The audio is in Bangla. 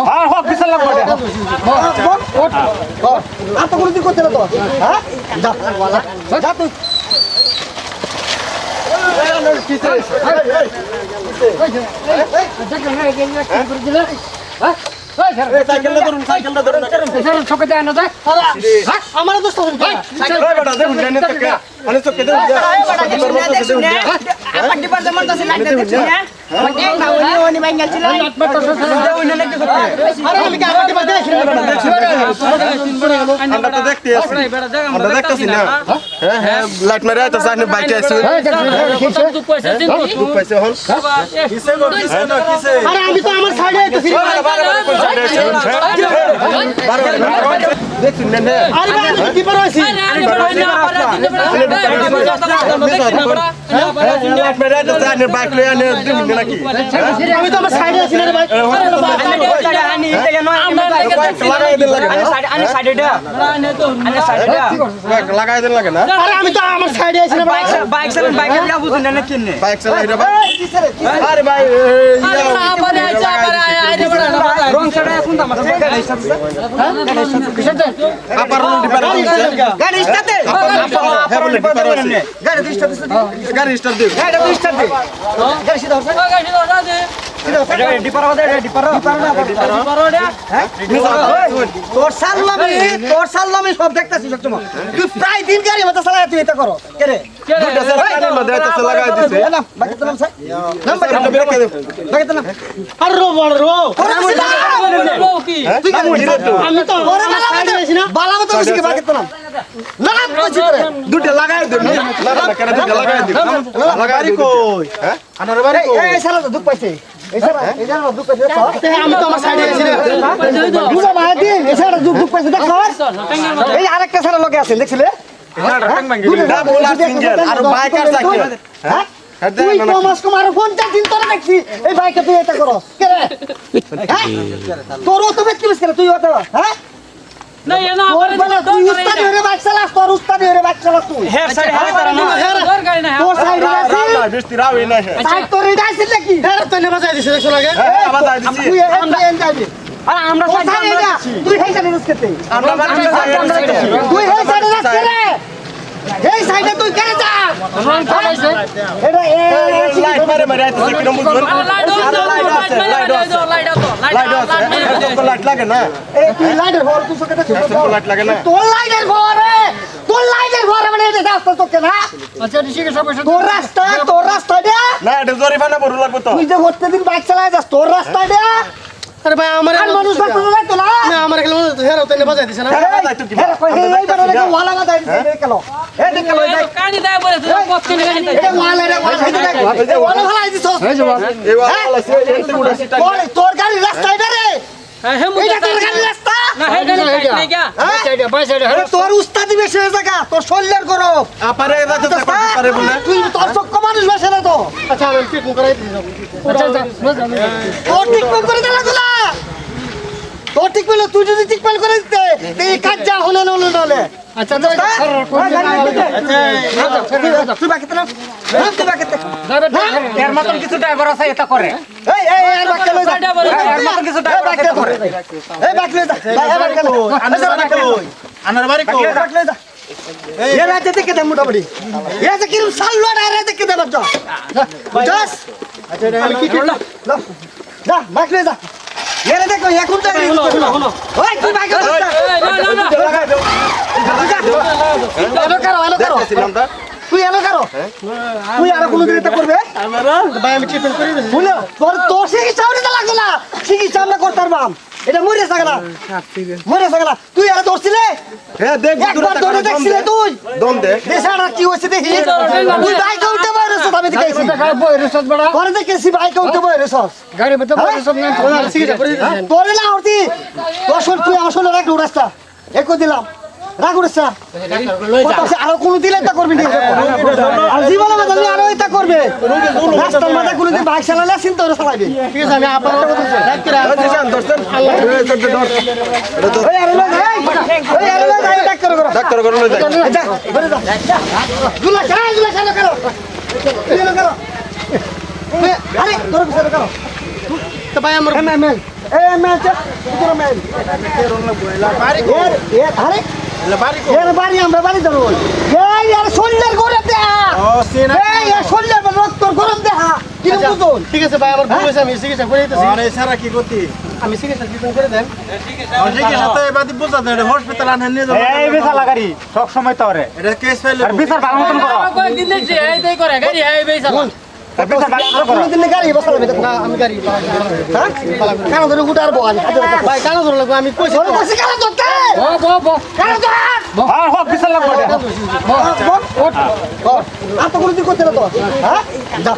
হ্যাঁ হোক বিশাল লাগবে আর তো কোনো দিন করতে না তো হ্যাঁ যা যা তুই আমার দোস্ত দেখতেছি না লাইট মারে বাইকে আসছে আমি তো আমার সাইডে আইতেছি দেখছেন না আরে ভাই আমি কি পারো আছি লাইট মারে আসছে বাইক লয়ে আনে দিবেন নাকি আমি তো আমার সাইডে আছি না রে ভাই লাগাই দেন লাগে না আরে আমি তো আমার সাইডে আছি না ভাই বাইক চালান বাইকে যা বুঝুন না কিনে বাইক চালাই রে ভাই আরে ভাই রং ছাড়া এখন তো আমার আপার ডিপার গাড়ি স্টার্টে গাড়ি স্টার্ট দে গাড়ি সিধা হচ্ছে তোর সাল্লামে সব দেখতেছিস তুই প্রায় দিন গাড়ি মতো চালায় তুই এটা করো কে রে দুইটা সারা কানের মধ্যে আইতাছে লাগাই দিছে না বাকি তো নাম স্যার নাম বাকি তো নাম আর রো বড় রো তুই আমি তো ওরে বালা আছি না বালা মতো বসে বাকি তো নাম নাম কইছি তোরে দুইটা লাগাই দে না না কেন দুইটা লাগাই দে লাগাই কই হ্যাঁ আনার বাড়ি কই এই সারা তো দুঃখ পাইছে এই সারা দুঃখ পাইছে তো আমি তো আমার সাইডে আছি না বুঝা ভাই দিন এই সারা দুঃখ পাইছে দেখ এই আরেকটা সারা লোকে আছে দেখছিলে না বলা সিঙ্গেল আর বাইকার সাইকেল হ্যাঁ তুই কমাস কমার কোনটা দিন তোরা দেখছি এই বাইকে তুই এটা করো কে রে হ্যাঁ তোর তো বেশি বেশি করে তুই ওটা হ্যাঁ না এনা তোর বলা তুই উস্তাদ হয়ে বাইক চালাস তোর উস্তাদ হয়ে বাইক চালাস তুই হেয়ার সাইড হারা না দরকার না তোর সাইডে আছে না বেশি রাও না সাইড তোর এটা আছে নাকি হ্যাঁ তো নে বাজাই দিছিস দেখছ লাগে আবার দাই দিছি তুই এন যাবি আর আমরা তোর সাইডে এটা তুই হেই সাইডে রুস্কেতে আমরা বাড়ি তুই হেই সাইডে রাখছ রে এই সাইডে তুই কেন যা এটা লাইট মারে মারে আইতাছে কি নম্বর জোর লাইট লাগে না এই তুই লাইটের ভর তুই সকে দেখছিস লাইট লাগে না তোর লাইটের ভর রে তোর লাইটের ভর মানে এটা রাস্তা তোকে না আচ্ছা ঠিক আছে তোর রাস্তা দে না এটা জরিমানা ভরু লাগবে তো তুই যে প্রত্যেকদিন বাইক চালায় যাস তোর রাস্তা দে আরে ভাই আমার আর মানুষ বাদ তো লাগতো না না আমার খেলা হেরাও তাই বাজাই দিছে না এই বারে ওয়ালা গাদা এই কেলো এই দেখলো এই কানি দাও বলে তুই পথ কিনে গানি এটা ওয়ালা রে ওয়ালা ভালাই দিছ এই ওয়ালা সে এন্টি উড়াছি তোর গাড়ি রাস্তা এটা রে হ্যাঁ হে এটা তোর গাড়ি রাস্তা না হে গানি নাই গা বাই সাইড আরে তোর উস্তাদি বেশি হয়ে জায়গা তোর শরীরের গরম আপারে যাতে পারে বলে তুই তোর চক্ক মানুষ বেশি না তো আচ্ছা আমি ঠিক করাই দিছি আচ্ছা তোর ট্রিটমেন্ট করে দিলা গুলা তোর ট্রিটমেন্ট তুই যদি ট্রিটমেন্ট করে দিতে এই কাজ যা হলে নলে আচ্ছা তুই বাকিতে না তুই বাকিতে এর মতন কিছু ড্রাইভার আছে এটা করে এই আর বাকি লই যা এর মতন কিছু ড্রাইভার করে এই বাকি লই যা এই বাকি লই আনার বাড়ি কই বাকি লই যা এই রাতে থেকে দে মোটামুটি এই যে কিরম সাল্লো না রাতে থেকে দে বাচ্চা বুঝাস আচ্ছা আমি কি করলাম যা বাকি লই যা এরে দেখো এখন তো ওই তুই বাকি লই যা লাগাই দাও এলো করো তুই এলো করো তুই আর কোনো দিন এটা করবে ভাই আমি ট্রিটমেন্ট করে দিছি বুঝলো তোর চিকিৎসা ওটা লাগবে না চিকিৎসা আমরা করতে পারবাম এটা মরে থাকলা তুই আর ধরছিলে হ্যাঁ দেখ একবার ধরে দেখছিলে তুই দম দে দেশাটা কি হচ্ছে দেখি তুই বাইকে উঠতে পারছিস আমি দেখেছি পরে দেখেছি বাইকে উঠতে পারছিস গাড়ি মধ্যে সব না চিকিৎসা করে দিছি তোরে না হতি তোর তুই আসলে রাখ উড়াসটা একো দিলাম রাখ উড়াসটা আরো কোনো দিলে এটা করবি না আর জীবনে বাদলে আরো এটা করবে রাস্তার মাথা কোনো দিন বাইক চালালে চিন্তা করে চালাবি ঠিক আছে আমি আপনার কথা বলছি রাখ করে দর্শন দর্শন ওই আরে লই ওই আরে লই ডাক্তার করো ডাক্তার করো না যা ঘরে যা জুলা চালা করো আরে তোর পিছনে করো তো ভাই আমার মেল এ মেল চল তোর মেল বাড়ি কো আরে বাড়ি কো এর বাড়ি আমরা বাড়ি যাব এই আর সোল্ডার করে দে ও সিনা এই আর সোল্ডার রক্ত গরম দে কি আচ্ছা, বুঝুন ঠিক আছে ভাই আমার ভুল হয়েছে আমি চিকিৎসা করে দিতেছি আরে সারা কি গতি আমি চিকিৎসা ট্রিটমেন্ট করে দেন আর ঠিক সাথে বাদি বুঝা দে হসপিটাল আনহে নিয়ে যাও এই বেসা লাগারি সব সময় তো রে এটা কেস ফাইল আর বিচার ভালো মতন করো কয়েকদিন দেখছি এই তাই করে গাড়ি এই বেশ আর বিচার ভালো মতন করো কোনদিন গাড়ি বসালে দেখো না আমি গাড়ি হ্যাঁ কেন ধরে উঠার বল ভাই কেন ধরে লাগবো আমি কইছি ধরে বসে কেন ধরতে কেন ধর হ্যাঁ হোক বিচার লাগবে আর তো কোনদিন করতে না তো হ্যাঁ যা